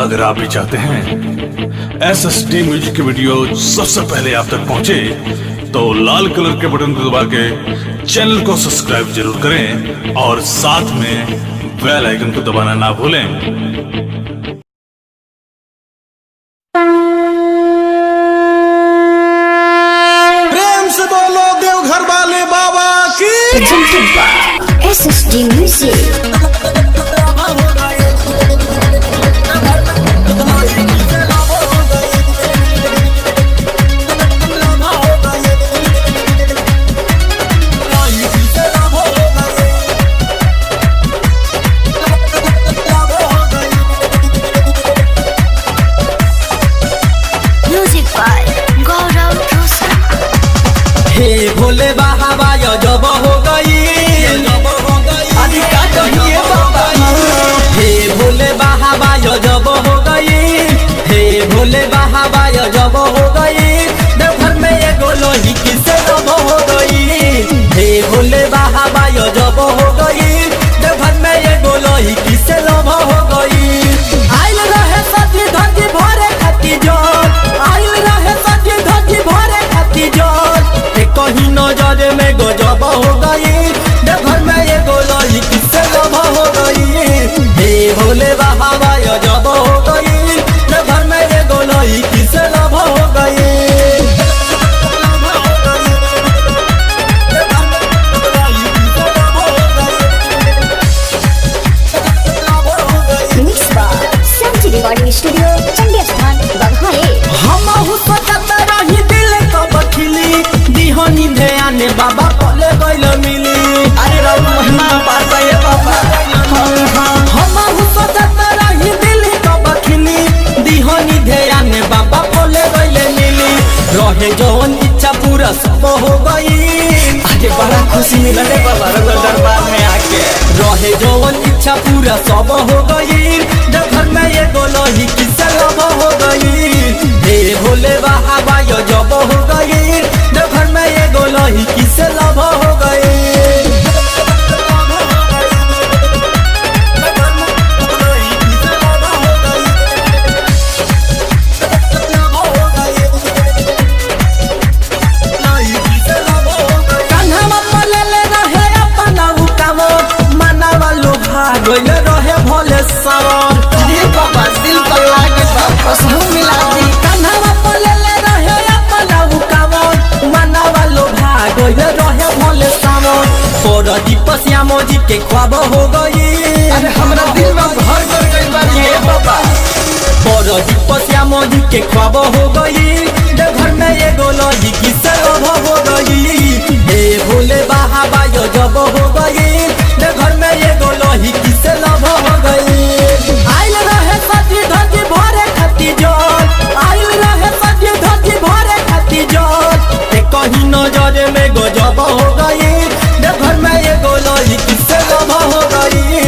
अगर आप भी चाहते हैं SSD म्यूजिक की वीडियो सबसे पहले आप तक पहुंचे, तो लाल कलर के बटन को दबा के चैनल को सब्सक्राइब जरूर करें और साथ में बेल आइकन को दबाना ना भूलें। प्रेम से बोलो देवघर वाले बाबा की। SSD music. हे भोले बाबा जब हो गई अभी का कहिए बाबा। हे भोले बाबा जब हो गई, हे भोले बाबा जब हो गई, देवघर में एगो लोही किसे जब हो गई। हे भोले बाबा जब हो गई, देवघर में एगो लोही किसे जब हो गई। आइल रहे सती धरती भरे खाती जोर, आइल रहे सती धरती भरे खाती जोर, कहीं नजर में गजब हो गई, देवघर में ये गोलाई किससे लब हो गई। हे भोले बाबा जब हो गई, देवघर में ये गोलाई किससे लब हो गई। रिकॉर्डिंग स्टूडियो चंडी स्थान बघाए। हम सोचत रही दिल कब खिली, दिहनी ध्यान बाबा पले गइल मिली। अरे राम महिमा पार गए बाबा। हम सोचत रही दिल कब खिली, दिहनी ध्यान बाबा पले गइल मिली। रहे जौन इच्छा पूरा सब हो गई। आज बड़ा खुशी मिला रे बाबा दरबार में आके। रहे जौन इच्छा पूरा सब हो गई, देवघर में ये गोलोही किससे लब हो गई। हे भोले बाबा जब हो गई, देवघर में ये गोलोही किससे लब हो गई। गइल रहे भोले सावन, रे बाबा दिल पर लागे वापस मिला दी। कान्हा पले रहे अपना हुकावन, मनावा लोभा गइल रहे भोले सावन। पर दीप श्याम जी के ख्वाब हो गई। अरे हमरा दिल में घर कर गइल बा ये बाबा। पर दीप श्याम जी के ख्वाब हो गई, देवघर में ये गोलोही किससे लब हो गई। हे भोले बाबा जब हो गई, देवघर में ये गोलोही किससे लब हो गई। आइल रहे सती धरती भरे खाती जोर, आइल रहे सती धरती भरे खाती जोर, कहीं नजर में गजब हो गई, देवघर में ये गोलोही किससे लब हो गई।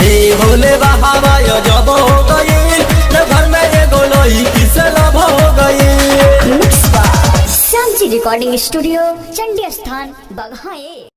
हे भोले बाबा जब हो गई, देवघर में ये गोलोही किससे लब हो गई। श्याम जी रिकॉर्डिंग स्टूडियो चंडी स्थान बघाए।